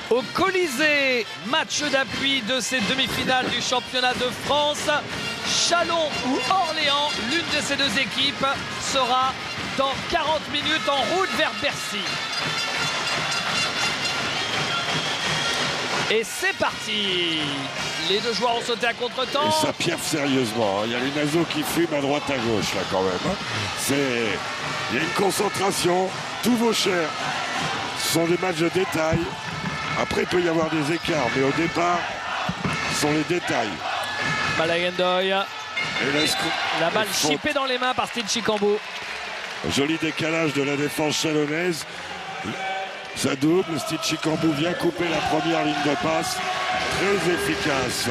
Au Colisée, match d'appui de ces demi-finales du championnat de France. Châlons ou Orléans, l'une de ces deux équipes sera dans 40 minutes en route vers Bercy. Et c'est parti. Les deux joueurs ont sauté à contre-temps. Et ça piaffe sérieusement. Il y a les naseaux qui fument à droite à gauche là quand même. Il y a une concentration. Tous vos chers. Ce sont des matchs de détail. Après, il peut y avoir des écarts, mais au départ, ce sont les détails. Malayendoy. La balle chippée dans les mains par Steve Chicambo. Joli décalage de la défense chalonnaise. Ça double. Steve Chicambo vient couper la première ligne de passe. Très efficace.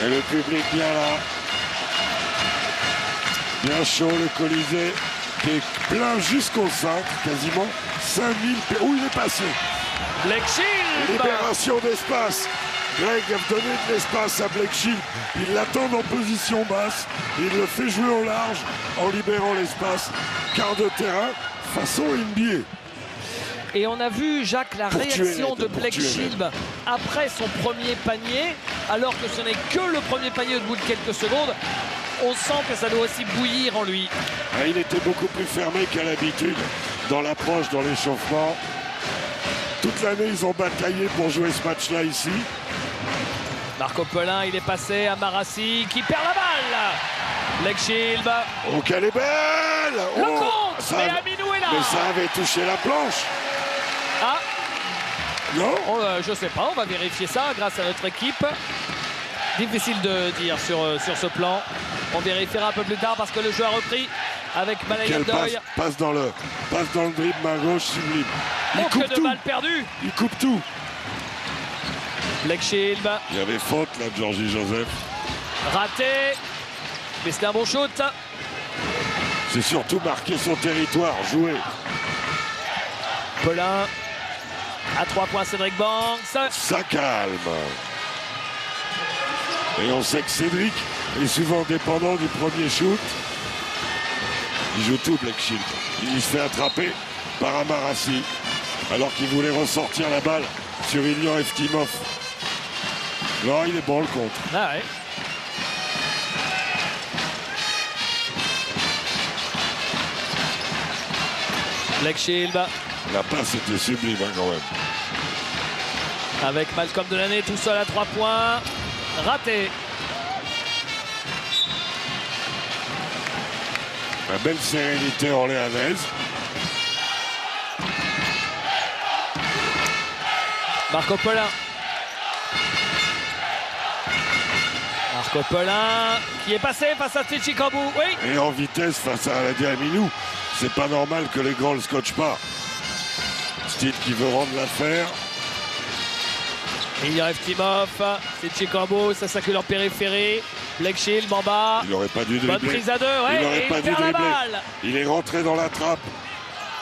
Et le public bien là. Bien chaud, le Colisée qui est plein jusqu'au 5, quasiment 5000. Où il est passé? Blake Shield. Libération d'espace. Greg a donné de l'espace à Blake Shield. Il l'attend en position basse. Il le fait jouer au large en libérant l'espace. Quart de terrain, façon NBA. Et on a vu, Jacques, la réaction de Blake Shield après son premier panier, alors que ce n'est que le premier panier au bout de quelques secondes. On sent que ça doit aussi bouillir en lui. Il était beaucoup plus fermé qu'à l'habitude dans l'approche, dans l'échauffement. Toute l'année, ils ont bataillé pour jouer ce match-là ici. Marco Pelin, il est passé à Marassi qui perd la balle. Blake Shield. Oh, qu'elle est belle! Le compte, mais Aminou est là. Mais ça avait touché la planche. Ah non, je sais pas, on va vérifier ça grâce à notre équipe. Difficile de dire sur ce plan. On vérifiera un peu plus tard parce que le jeu a repris avec Malayendoy. Passe dans le dribble main gauche sublime. Il coupe tout. Balle perdue. Il coupe tout. Blake Shield. Il y avait faute là de Georgie Joseph. Raté. Mais c'est un bon shoot. C'est surtout marquer son territoire, jouer. Pelin. À 3 points, Cédric Banks. Ça calme. Et on sait que Cédric est souvent dépendant du premier shoot. Il joue tout, Blake Shield. Il se fait attraper par Amarassi alors qu'il voulait ressortir la balle sur Ilian Eftimov. Non, il est bon le contre. Ah ouais. Blake Shield. La passe était sublime quand même. Avec Malcolm Delaney tout seul à 3 points. Raté. La belle sérénité orléanaise. Marco Pelin. Marco Pelin qui est passé face à Steve Chicambo. Oui. Et en vitesse face à Aladi Aminou. C'est pas normal que les grands le scotchent pas. Steve qui veut rendre l'affaire. Il y a Eftimov, c'est Chicambo, ça s'accule en périphérie. Blake Shield en bas. Il n'aurait pas dû dribbler. Bonne prise à deux, ouais, il n'aurait pas dû dribbler. Il est rentré dans la trappe.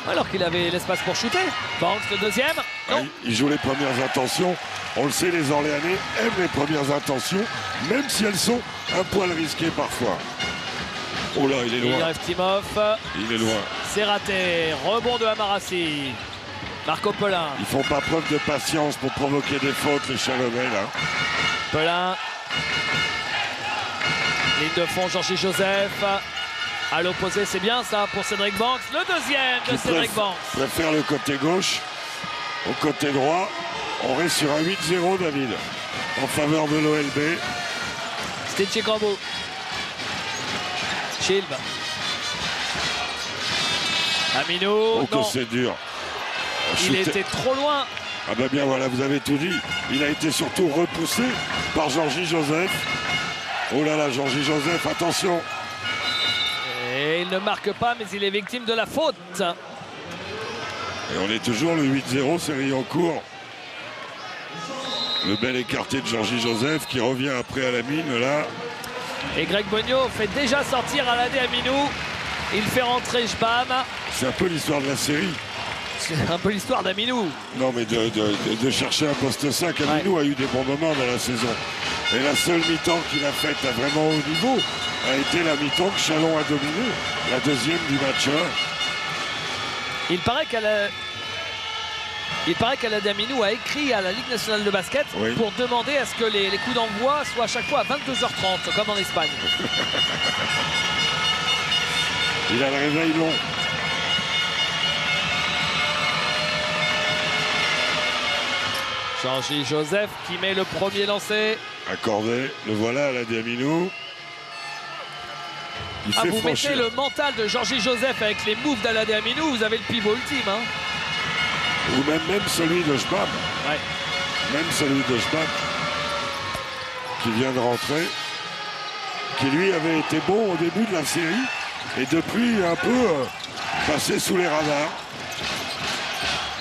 Alors qu'il avait l'espace pour shooter. Banks le deuxième. Non. Il joue les premières intentions. On le sait, les Orléanais aiment les premières intentions, même si elles sont un poil risquées parfois. Oh là, il est loin. Il y a Eftimov. Il est loin. C'est raté. Rebond de Amarassi. Marco Pelin. Ils font pas preuve de patience pour provoquer des fautes, les Chalonnais, là. Pelin. Ligne de fond, Georgie Joseph. À l'opposé, c'est bien ça pour Cédric Banks. Le deuxième de Cédric Banks. Préfère le côté gauche au côté droit. On reste sur un 8-0, David, en faveur de l'OLB. Steve Chicambo. Shield. Aminou. Oh, que c'est dur. Il était trop loin. Ah ben bien voilà, vous avez tout dit. Il a été surtout repoussé par Georgie Joseph. Oh là là, Georgie Joseph, attention. Et il ne marque pas, mais il est victime de la faute. Et on est toujours le 8-0, série en cours. Le bel écarté de Georgie Joseph qui revient après à la mine là. Et Greg Bogno fait déjà sortir Aladi Aminou. Il fait rentrer Jbam. C'est un peu l'histoire de la série. C'est un peu l'histoire d'Aminou. Non, mais de chercher un poste 5. Aminou a eu des bons moments dans la saison. Et la seule mi-temps qu'il a faite à vraiment haut niveau a été la mi-temps que Châlons a dominé. La deuxième du match 1. Il paraît qu'elle a... Il paraît qu'Aladin Aminou a écrit à la Ligue nationale de basket pour demander à ce que les coups d'envoi soient à chaque fois à 22h30, comme en Espagne. Il a le réveil long. Georgie Joseph qui met le premier lancé. Accordé, le voilà, Aladin Aminou. Vous mettez le mental de Georgie Joseph avec les moves d'Aladin Aminou, vous avez le pivot ultime. Hein. Ou même celui de Schbab. Ouais. Même celui de Schbab qui vient de rentrer, qui lui avait été bon au début de la série et depuis un peu passé sous les radars.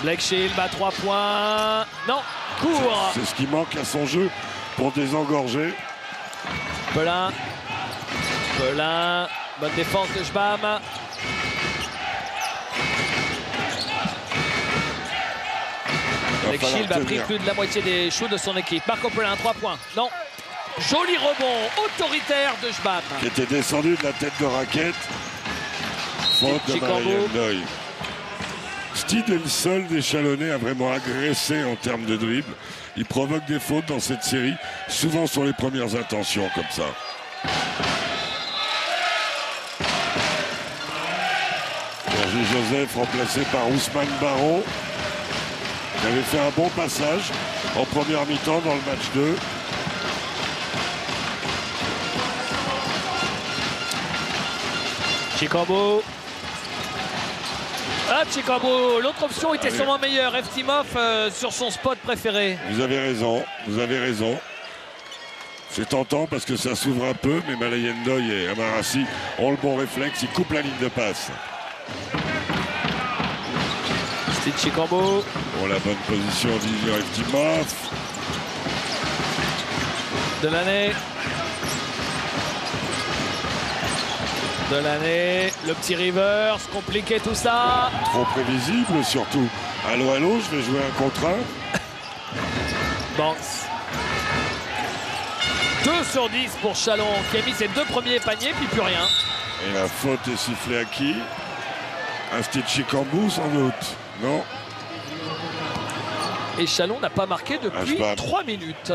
Blake Shield à 3 points. Non, court. C'est ce qui manque à son jeu pour désengorger. Pelin. Bonne défense de Schbam. Blake Shield a pris plus de la moitié des shoots de son équipe. Marco Pelin, 3 points. Non. Joli rebond autoritaire de Schbam. Qui était descendu de la tête de raquette. Faute de Marianne Doyle. Steed est le seul des Chalonnais à vraiment agresser en termes de dribble. Il provoque des fautes dans cette série, souvent sur les premières intentions comme ça. Georgie Joseph remplacé par Ousmane Barreau. Il avait fait un bon passage en première mi-temps dans le match 2. Chikambo. Chikambo, l'autre option était sûrement meilleure. Eftimov sur son spot préféré. Vous avez raison. C'est tentant parce que ça s'ouvre un peu, mais Malayen Ndoye et Amarassi ont le bon réflexe, ils coupent la ligne de passe. Steve Chikambo. Pour la bonne position d'Ilian Eftimov. De l'année, le petit reverse, compliqué tout ça. Trop prévisible surtout. Allô, je vais jouer un contre 1. Banks. 2 sur 10 pour Chalon qui a mis ses 2 premiers paniers puis plus rien. Et la faute est sifflée à qui? Un Steve Chikambo sans doute. Non. Et Chalon n'a pas marqué depuis 3 minutes.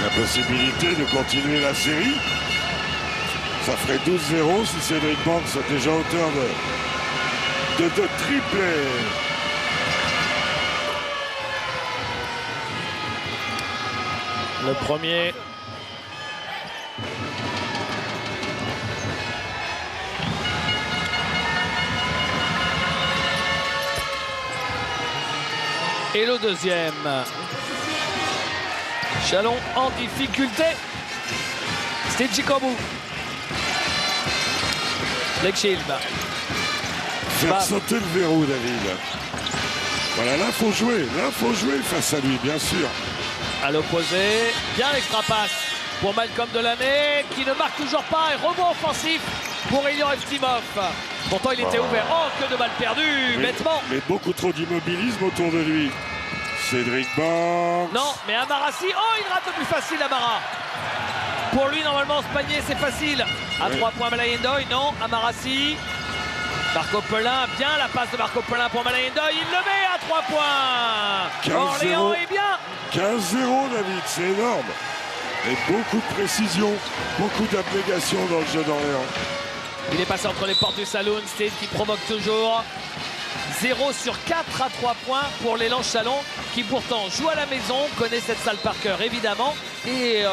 La possibilité de continuer la série. Ça ferait 12-0 si Cédric Banks est déjà auteur de 2 triplés. Le premier. Et le deuxième. Chalon en difficulté. Steve Chikambo. Blake Shield. Faire sauter le verrou, David. Voilà, là, faut jouer face à lui, bien sûr. À l'opposé, bien l'extra passe pour Malcolm Delaney qui ne marque toujours pas et rebond offensif pour Ilian Eftimov. Pourtant, il était ouvert. Oh, que de balles perdues, bêtement. Mais beaucoup trop d'immobilisme autour de lui. Cédric Banks. Non, mais Amarassi, oh, il rate le plus facile, Amara. Pour lui, normalement, ce panier, c'est facile. À 3 points, Malayen Ndoye, non. Amarassi. Marco Pelin, bien la passe de Marco Pelin pour Malayen Ndoye. Il le met à 3 points. Orléans est bien. 15-0, David, c'est énorme. Et beaucoup de précision, beaucoup d'abnégation dans le jeu d'Orléans. Il est passé entre les portes du saloon. Steed qui provoque toujours. 0 sur 4 à 3 points pour l'élan Chalon qui pourtant joue à la maison, connaît cette salle par cœur évidemment et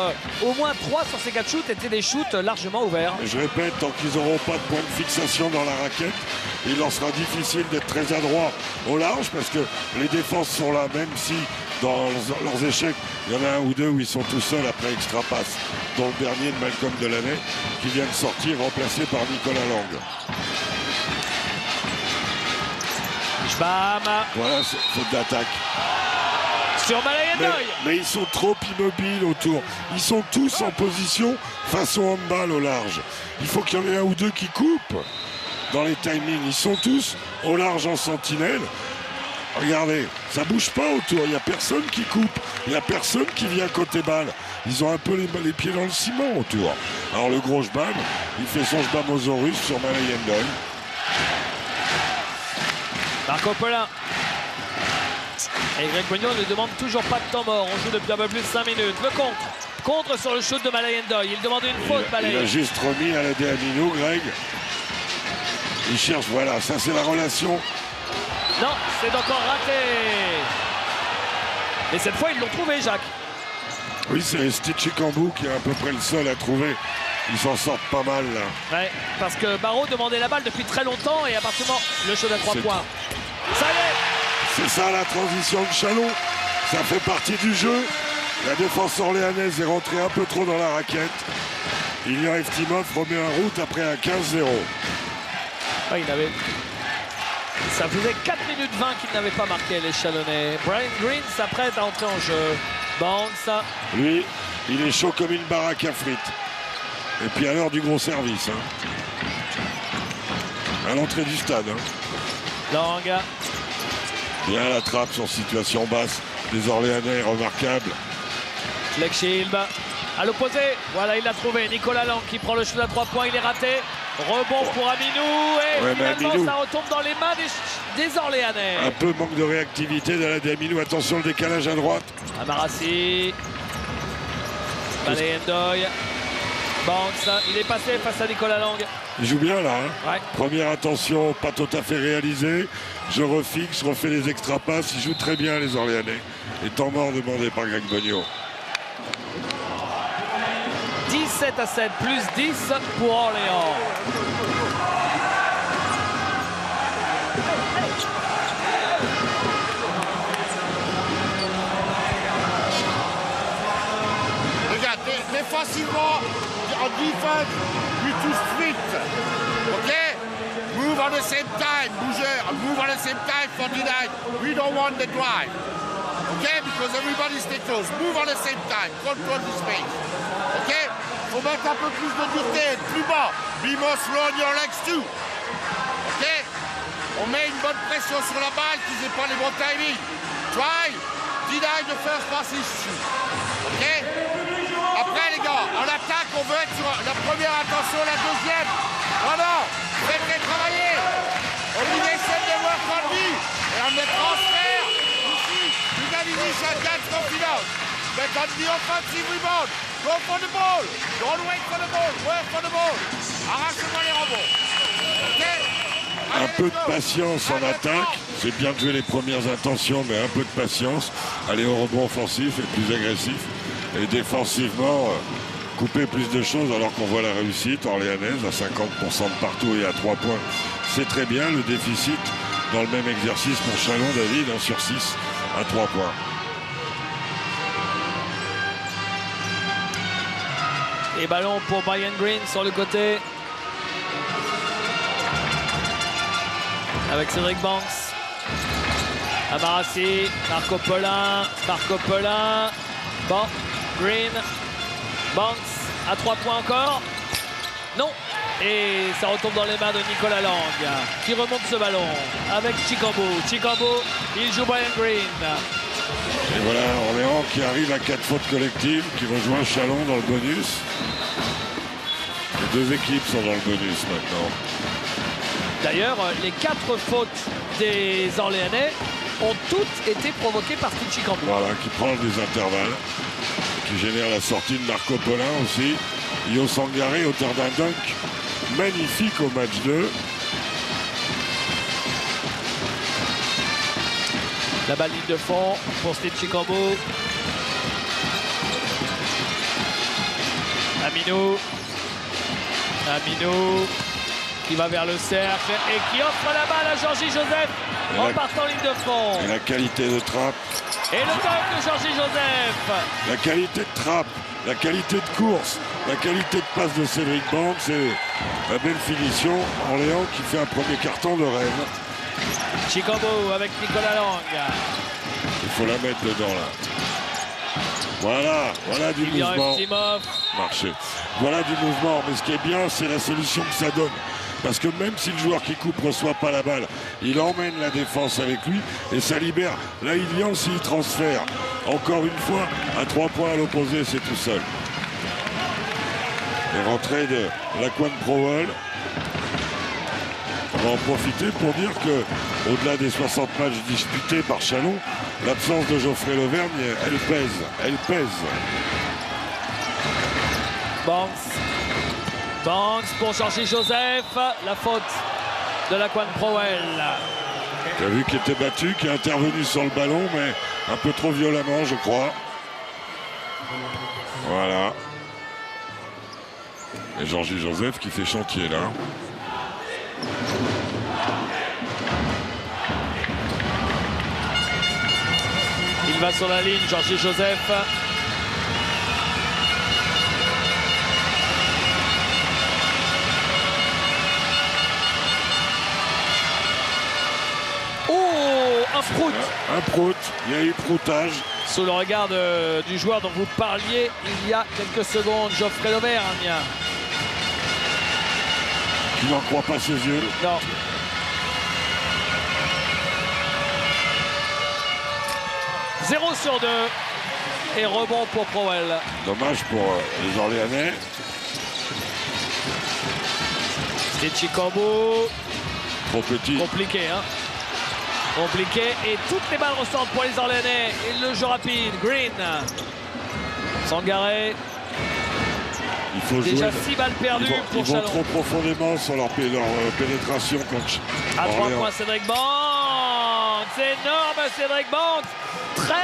au moins 3 sur ces 4 shoots étaient des shoots largement ouverts. Je répète, tant qu'ils n'auront pas de point de fixation dans la raquette, il leur sera difficile d'être très adroits au large parce que les défenses sont là, même si dans leurs échecs, il y en a un ou deux où ils sont tout seuls après extra passe, dont le dernier de Malcolm Delaney qui vient de sortir remplacé par Nicolas Lang. Bam. Voilà, c'est faute d'attaque. Sur Malayen Ndoye. Mais ils sont trop immobiles autour. Ils sont tous en position face au handball au large. Il faut qu'il y en ait un ou deux qui coupent dans les timings. Ils sont tous au large en sentinelle. Regardez, ça bouge pas autour, il n'y a personne qui coupe, il n'y a personne qui vient côté balle. Ils ont un peu les pieds dans le ciment autour. Alors le gros Jbam, il fait son Jbamosaurus sur Malayan Doyle. Marco Polin. Et Greg Bognon ne demande toujours pas de temps mort. On joue depuis un peu plus de 5 minutes. Le contre. Contre sur le shoot de Malayan Doyle. Il demande une faute, Malayan. Il a juste remis à la Amino, Greg. Il cherche, voilà, ça c'est la relation. Non, c'est encore raté. Et cette fois, ils l'ont trouvé, Jacques. Oui, c'est Stitchy Kambou qui est à peu près le seul à trouver. Ils s'en sortent pas mal, là. Ouais, parce que Barreau demandait la balle depuis très longtemps et à partir du moment, le shoot à 3 points. Ça y est. C'est ça la transition de Chalon. Ça fait partie du jeu. La défense orléanaise est rentrée un peu trop dans la raquette. Ilya Eftimov remet en route après un 15-0. Ouais, ça faisait 4 minutes 20 qu'il n'avait pas marqué, les Chalonnais. Brian Green s'apprête à entrer en jeu. Banks. Lui, il est chaud comme une baraque à frites. Et puis à l'heure du gros service. À l'entrée du stade. Lang. Bien la trappe sur situation basse. Les Orléanais remarquables. Schleckschild à l'opposé. Voilà, il l'a trouvé. Nicolas Lang qui prend le shoot à 3 points. Il est raté. Rebond pour Aminou. Et finalement, Aminou, ça retombe dans les mains des Orléanais. Un peu manque de réactivité de la Aminou. Attention, le décalage à droite. Amarassi. Malayan Doyle. Banks. Il est passé face à Nicolas Lang. Il joue bien là. Ouais. Première attention, pas tout à fait réalisée. Je refixe, refais les extra passes. Il joue très bien les Orléanais. Et temps mort demandé par Greg Bognon. 17-7, plus 10 pour Orléans. Regarde, défensivement, en defense, you too strict. OK? Move at the same time, Bouger. Move at the same time, 49. We don't want the drive. OK? Because everybody stay close. Move at the same time. Control the space. OK? Faut mettre un peu plus de dureté, plus bas. Be more slow on your legs too. OK? On met une bonne pression sur la balle, qu'ils n'aient pas les bons timings. Try. Deny the first pass issue. OK? Après les gars, en attaque, on veut être sur la première, attention, la deuxième. Voilà, faites-les travailler. Obligation de work on me. Et on met transfert. Ici, you can initial dance confidence. But on the offensive rebound, go for the ball. Don't wait for the ball, work for the ball. Arrache-moi les rebonds. OK? Un peu de patience en attaque. C'est bien de jouer les premières intentions, mais un peu de patience. Aller au rebond offensif et plus agressif. Et défensivement, couper plus de choses alors qu'on voit la réussite orléanaise à 50% de partout et à 3 points. C'est très bien. Le déficit dans le même exercice pour Chalon, David, 1 sur 6 à 3 points. Et ballon pour Brian Green sur le côté. Avec Cédric Banks. Amarassi, Marco Polin. Bon, Green. Banks à 3 points encore. Non. Et ça retombe dans les mains de Nicolas Lang qui remonte ce ballon avec Chikambo. Chikambo, il joue Brian Green. Et voilà Orléans qui arrive à 4 fautes collectives, qui rejoint Chalon dans le bonus. Les deux équipes sont dans le bonus maintenant. D'ailleurs, les 4 fautes des Orléanais ont toutes été provoquées par Stitchy Kambou. Voilà, qui prend des intervalles, qui génère la sortie de Marco Polin aussi. Yo Sangaré, auteur d'un dunk magnifique au match 2. La balle ligne de fond pour Stitchy Kambou. Aminou qui va vers le cercle et qui offre la balle à Georgie Joseph en partant ligne de fond. Et la qualité de trappe. Et le dunk de Georgie Joseph. La qualité de trappe, la qualité de course, la qualité de passe de Cédric Banks et la belle finition. Orléans qui fait un premier carton de rêve. Chikambo avec Nicolas Lang. Il faut la mettre dedans là. Voilà du mouvement. Eftimov marché. Voilà du mouvement, mais ce qui est bien, c'est la solution que ça donne. Parce que même si le joueur qui coupe ne reçoit pas la balle, il emmène la défense avec lui et ça libère. Là, il vient s'il transfère. Encore une fois, à 3 points à l'opposé, c'est tout seul. Et rentrée de Laquan Prowell. On va en profiter pour dire que, au-delà des 60 matchs disputés par Chalon, l'absence de Geoffrey Lauvergne, elle pèse. Elle pèse. Banks pour Georgie Joseph. La faute de Laquan Prowell. Tu as vu qu'il était battu, qui est intervenu sur le ballon, mais un peu trop violemment, je crois. Voilà. Et Georgie Joseph qui fait chantier là. Il va sur la ligne, Georgie Joseph. Un prout. Un prout, il y a eu proutage. Sous le regard du joueur dont vous parliez il y a quelques secondes, Geoffrey Lauvergne. Qui n'en croit pas ses yeux. Non. « 0 sur 2 et rebond pour Prowell. Dommage pour les Orléanais. Stitchy Combo. Trop petit. Compliqué, hein. Compliqué et toutes les balles ressortent pour les Orléanais. Et le jeu rapide, Green. Sangaré. Il faut déjà jouer. 6 balles perdues pour Chalon. Ils vont Chalon. trop profondément sur leur pénétration contre À 3 Orléans. points, Cédric Banks. Énorme, Cédric Banks. 13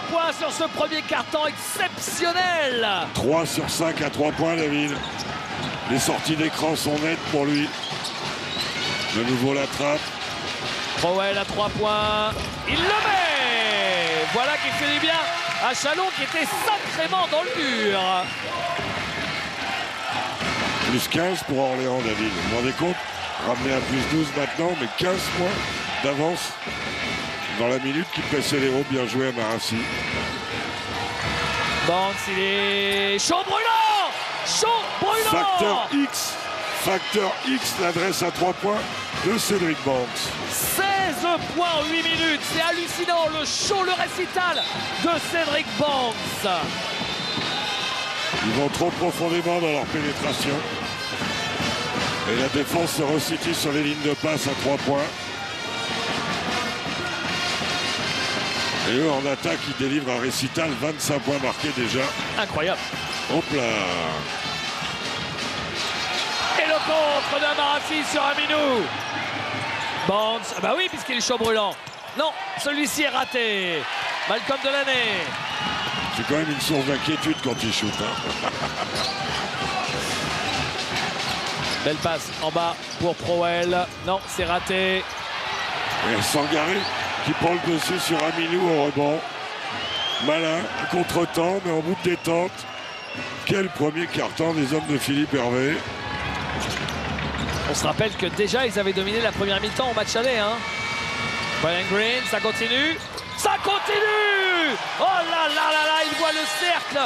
points sur ce premier carton exceptionnel. 3 sur 5 à 3 points, David. Les sorties d'écran sont nettes pour lui. De nouveau la trappe. Prowell à 3 points. Il le met. Voilà qui fait du bien à Chalon qui était sacrément dans le mur. Plus 15 pour Orléans, David. Vous vous rendez compte? Ramener à plus 12 maintenant, mais 15 points d'avance dans la minute qui pressait les héros. Bien joué à Marassi. Banks, il est chaud brûlant. Chaud brûlant. Facteur X, l'adresse à 3 points de Cédric Banks. 16 points en 8 minutes. C'est hallucinant. Le show, le récital de Cédric Banks. Ils vont trop profondément dans leur pénétration. Et la défense se resitue sur les lignes de passe à 3 points. Et eux, en attaque, ils délivrent un récital. 25 points marqués déjà. Incroyable. Hop là. Et le contre de Marassi sur Aminou. Banks, ah bah oui, puisqu'il est chaud brûlant. Non, celui-ci est raté. Malcolm Delaney. C'est quand même une source d'inquiétude quand il shoot. Hein. Belle passe en bas pour Prowell. Non, c'est raté. Et Sangaré qui prend le dessus sur Aminou au rebond. Malin, un contre-temps, mais en bout de détente. Quel premier carton des hommes de Philippe Hervé. On se rappelle que déjà, ils avaient dominé la première mi-temps au match aller. Hein. Brian Green, ça continue. Ça continue. Oh là là là là, il voit le cercle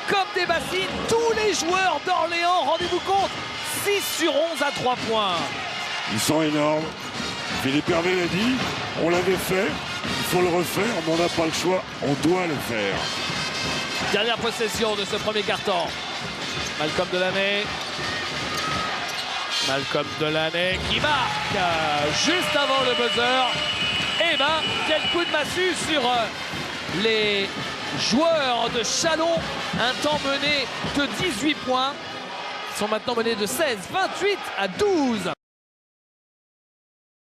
comme des bassines. Tous les joueurs d'Orléans, rendez-vous compte, 6 sur 11 à 3 points. Ils sont énormes. Philippe Hervé l'a dit, on l'avait fait, il faut le refaire, mais on n'a pas le choix, on doit le faire. Dernière possession de ce premier carton. Malcolm Delaney. Malcolm Delaney qui marque juste avant le buzzer. Et ben, quel coup de massue sur les joueurs de Chalon. Un temps mené de 18 points. Ils sont maintenant menés de 16, 28 à 12.